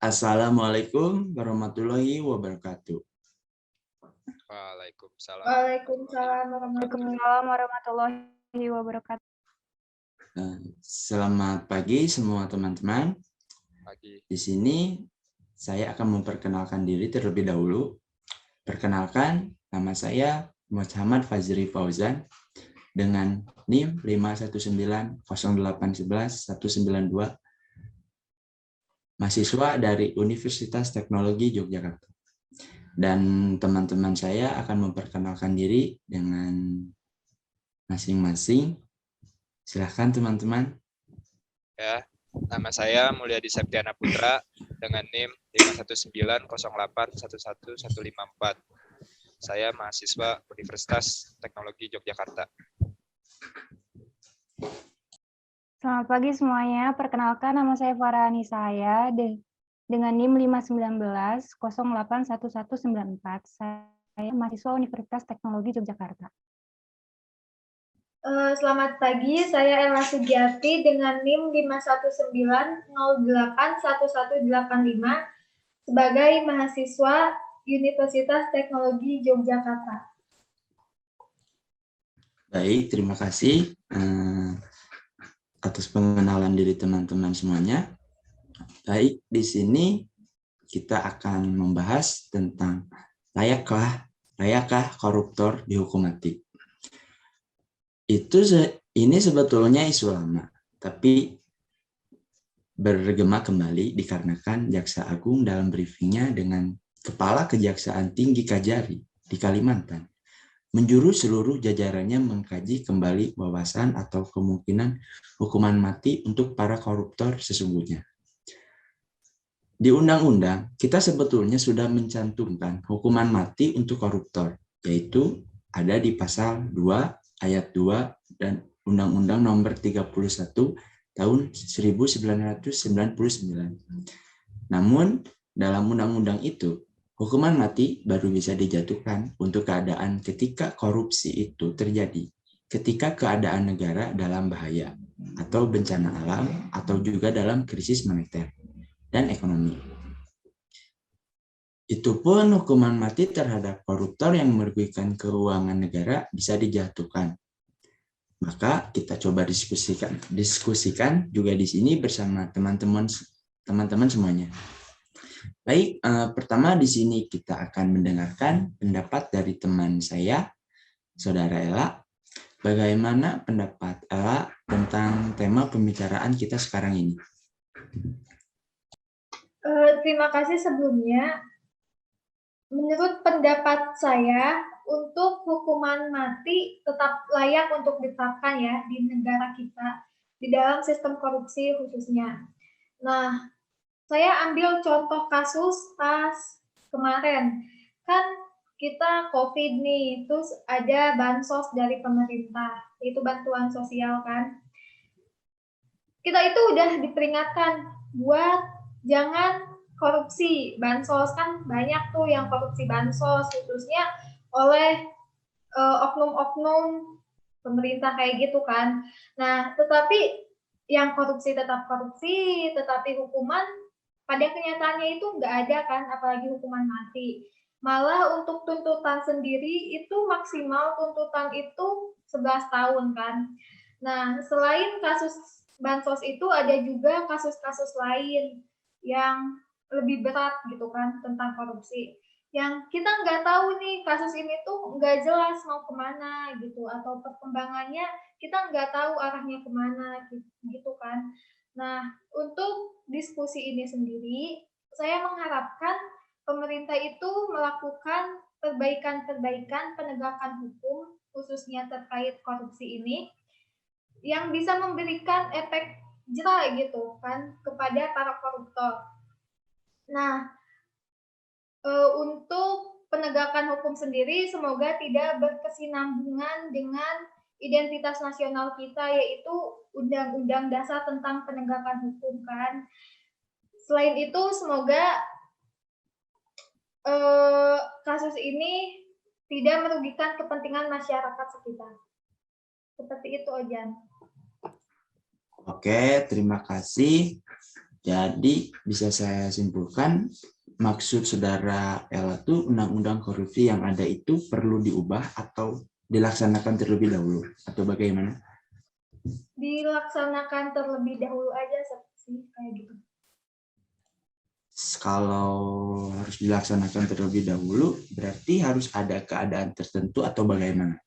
Assalamualaikum warahmatullahi wabarakatuh. Waalaikumsalam. Waalaikumsalam warahmatullahi wabarakatuh. Selamat pagi semua teman-teman. Pagi. Di sini saya akan memperkenalkan diri terlebih dahulu. Perkenalkan, nama saya Muhammad Fazri Fauzan dengan NIM 51908111192, mahasiswa dari Universitas Teknologi Yogyakarta. Dan teman-teman saya akan memperkenalkan diri dengan masing-masing. Silahkan teman-teman. Ya, nama saya Mulyadi Septiana Putra dengan NIM 51908111154. Saya mahasiswa Universitas Teknologi Yogyakarta. Selamat pagi semuanya. Perkenalkan, nama saya Farhani Saya dengan NIM 519081194. Saya mahasiswa Universitas Teknologi Yogyakarta. Selamat pagi, saya Ella Sugiarti dengan NIM 519081185 sebagai mahasiswa Universitas Teknologi Yogyakarta. Baik, terima kasih atas pengenalan diri teman-teman semuanya. Baik, di sini kita akan membahas tentang layakkah koruptor dihukum mati. Ini sebetulnya isu lama, tapi bergema kembali dikarenakan Jaksa Agung dalam briefingnya dengan Kepala Kejaksaan Tinggi Kajari di Kalimantan menjuru seluruh jajarannya mengkaji kembali wawasan atau kemungkinan hukuman mati untuk para koruptor sesungguhnya. Di undang-undang, kita sebetulnya sudah mencantumkan hukuman mati untuk koruptor, yaitu ada di pasal 2 ayat 2 dan Undang-Undang Nomor 31 tahun 1999. Namun, dalam undang-undang itu, hukuman mati baru bisa dijatuhkan untuk keadaan ketika korupsi itu terjadi, ketika keadaan negara dalam bahaya, atau bencana alam, atau juga dalam krisis moneter dan ekonomi. Itu pun hukuman mati terhadap koruptor yang merugikan keuangan negara bisa dijatuhkan. Maka kita coba diskusikan juga di sini bersama teman-teman semuanya. Baik, pertama di sini kita akan mendengarkan pendapat dari teman saya, Saudara Ella. Bagaimana pendapat Ella tentang tema pembicaraan kita sekarang ini? Terima kasih sebelumnya. Menurut pendapat saya, untuk hukuman mati tetap layak untuk ditetapkan ya di negara kita, di dalam sistem korupsi khususnya. Nah, saya ambil contoh kasus pas kemarin, kan kita COVID nih, terus ada bansos dari pemerintah, itu bantuan sosial kan. Kita itu udah diperingatkan buat jangan korupsi bansos, kan banyak tuh yang korupsi bansos, khususnya oleh oknum-oknum pemerintah kayak gitu kan. Nah, tetapi yang korupsi tetap korupsi, tetapi hukuman pada kenyataannya itu nggak ada kan, apalagi hukuman mati. Malah untuk tuntutan sendiri itu maksimal tuntutan itu 11 tahun kan. Nah, selain kasus bansos itu ada juga kasus-kasus lain yang lebih berat gitu kan tentang korupsi. Yang kita nggak tahu nih kasus ini tuh nggak jelas mau kemana gitu, atau perkembangannya kita nggak tahu arahnya kemana gitu kan. Nah, untuk diskusi ini sendiri, saya mengharapkan pemerintah itu melakukan perbaikan-perbaikan penegakan hukum, khususnya terkait korupsi ini, yang bisa memberikan efek jera gitu kan kepada para koruptor. Nah, untuk penegakan hukum sendiri semoga tidak berkesinambungan dengan identitas nasional kita, yaitu Undang-Undang Dasar tentang Penegakan Hukum kan. Selain itu semoga kasus ini tidak merugikan kepentingan masyarakat sekitar. Seperti itu, Ojan. Oke, terima kasih Jadi bisa saya simpulkan maksud saudara Ella tuh undang-undang korupsi yang ada itu perlu diubah atau dilaksanakan terlebih dahulu atau bagaimana? Dilaksanakan terlebih dahulu aja sih kayak gitu. Kalau harus dilaksanakan terlebih dahulu, berarti harus ada keadaan tertentu atau bagaimana?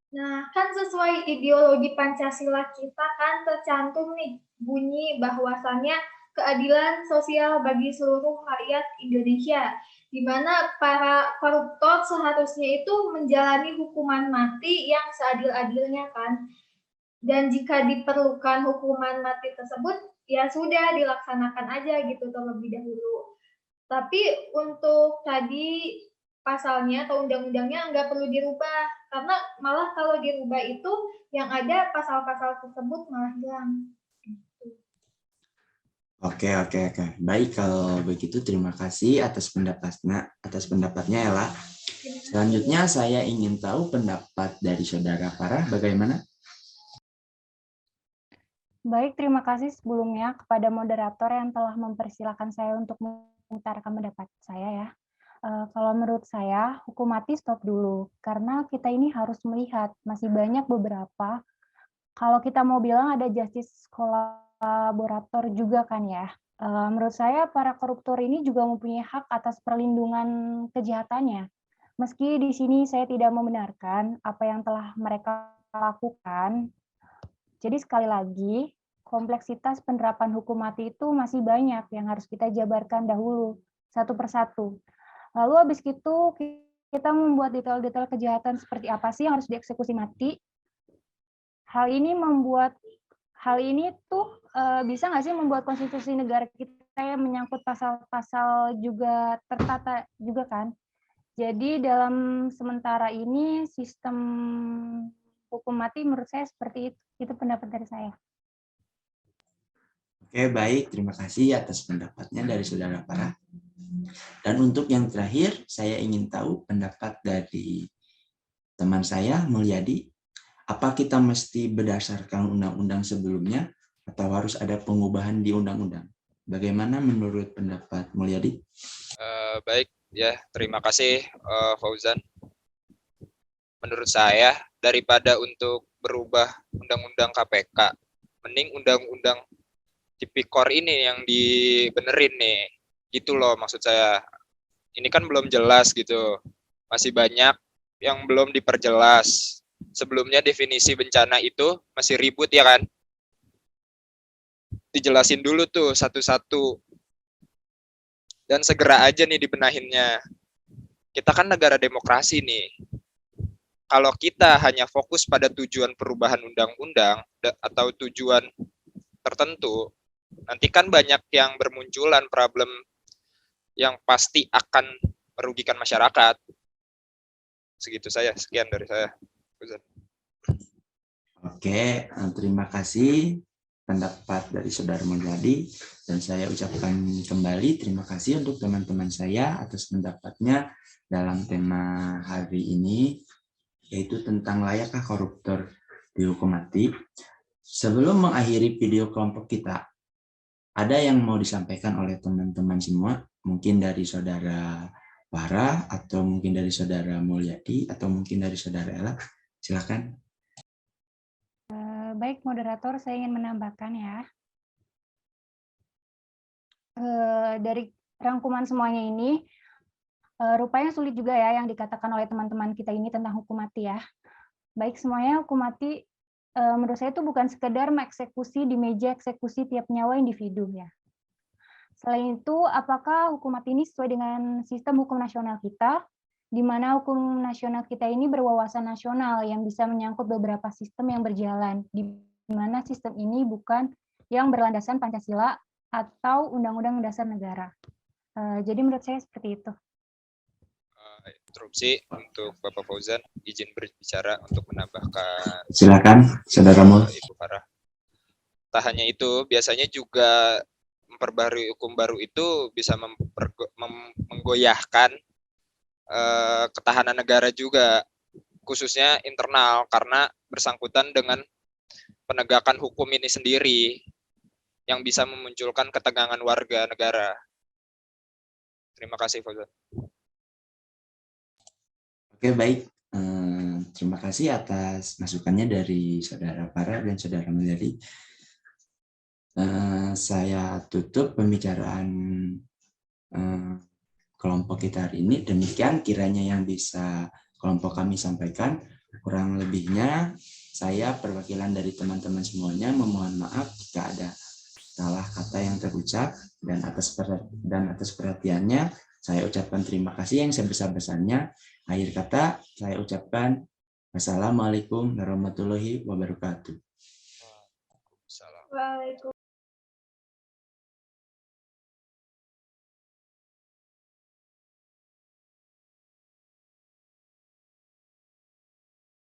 Nah, kan sesuai ideologi Pancasila kita kan tercantum nih bunyi bahwasannya keadilan sosial bagi seluruh rakyat Indonesia, di mana para koruptor seharusnya itu menjalani hukuman mati yang seadil-adilnya kan. Dan jika diperlukan hukuman mati tersebut, ya sudah dilaksanakan aja gitu terlebih dahulu. Tapi untuk tadi pasalnya atau undang-undangnya nggak perlu dirubah, karena malah kalau dirubah itu yang ada pasal-pasal tersebut malah hilang. Oke. Baik, kalau begitu terima kasih atas pendapatnya Ella. Selanjutnya saya ingin tahu pendapat dari saudara Farah bagaimana? Baik, terima kasih sebelumnya kepada moderator yang telah mempersilahkan saya untuk mengutarakan pendapat saya ya. Kalau menurut saya, hukum mati stop dulu, karena kita ini harus melihat masih banyak beberapa, kalau kita mau bilang ada justice kolaborator juga kan ya. Menurut saya para koruptor ini juga mempunyai hak atas perlindungan kejahatannya. Meski di sini saya tidak membenarkan apa yang telah mereka lakukan. Jadi sekali lagi, kompleksitas penerapan hukum mati itu masih banyak yang harus kita jabarkan dahulu satu persatu. Lalu habis itu kita membuat detail-detail kejahatan seperti apa sih yang harus dieksekusi mati. Hal ini tuh bisa nggak sih membuat konstitusi negara kita yang menyangkut pasal-pasal juga tertata juga kan. Jadi dalam sementara ini sistem hukum mati menurut saya seperti itu. Itu pendapat dari saya. Oke, baik. Terima kasih atas pendapatnya dari saudara Farah. Dan untuk yang terakhir, saya ingin tahu pendapat dari teman saya, Mulyadi. Apa kita mesti berdasarkan undang-undang sebelumnya atau harus ada pengubahan di undang-undang? Bagaimana menurut pendapat Mulyadi? Baik, ya terima kasih Fauzan. Menurut saya, daripada untuk berubah undang-undang KPK, mending undang-undang Tipikor ini yang dibenerin nih. Gitu loh maksud saya. Ini kan belum jelas gitu. Masih banyak yang belum diperjelas. Sebelumnya definisi bencana itu masih ribut ya kan? Dijelasin dulu tuh satu-satu. Dan segera aja nih dibenahinnya. Kita kan negara demokrasi nih. Kalau kita hanya fokus pada tujuan perubahan undang-undang atau tujuan tertentu, nanti kan banyak yang bermunculan problem yang pasti akan merugikan masyarakat. Segitu saya, sekian dari saya. Oke, terima kasih pendapat dari saudara Mulyadi, dan saya ucapkan kembali terima kasih untuk teman-teman saya atas pendapatnya dalam tema hari ini, yaitu tentang layakkah koruptor dihukum mati. Sebelum mengakhiri video kelompok kita, ada yang mau disampaikan oleh teman-teman semua? Mungkin dari saudara Farah, atau mungkin dari saudara Mulyadi, atau mungkin dari saudara Ella. Silakan. Baik, moderator, saya ingin menambahkan ya. Dari rangkuman semuanya ini, rupanya sulit juga ya yang dikatakan oleh teman-teman kita ini tentang hukum mati ya. Baik, semuanya hukum mati menurut saya itu bukan sekedar mengeksekusi di meja eksekusi tiap nyawa individu ya. Selain itu, apakah hukum mati ini sesuai dengan sistem hukum nasional kita, di mana hukum nasional kita ini berwawasan nasional yang bisa menyangkut beberapa sistem yang berjalan, di mana sistem ini bukan yang berlandaskan Pancasila atau Undang-Undang Dasar Negara. Jadi menurut saya seperti itu. Interupsi untuk Bapak Fauzan, izin berbicara untuk menambahkan. Silakan, saudara Mul. Ibu Farah. Tak hanya itu, biasanya juga memperbarui hukum baru itu bisa menggoyahkan ketahanan negara juga, khususnya internal, karena bersangkutan dengan penegakan hukum ini sendiri. yang bisa memunculkan ketegangan warga negara. Terima kasih, Fauzan. Oke, baik. Terima kasih atas masukannya dari Saudara Farah dan Saudara Meleri. Saya tutup pembicaraan kelompok kita hari ini. Demikian kiranya yang bisa kelompok kami sampaikan. Kurang lebihnya, saya perwakilan dari teman-teman semuanya memohon maaf jika ada salah kata yang terucap, dan atas perhatiannya saya ucapkan terima kasih yang sebesar-besarnya. Akhir kata saya ucapkan wassalamualaikum warahmatullahi wabarakatuh. Waalaikumsalam. Waalaikumsalam.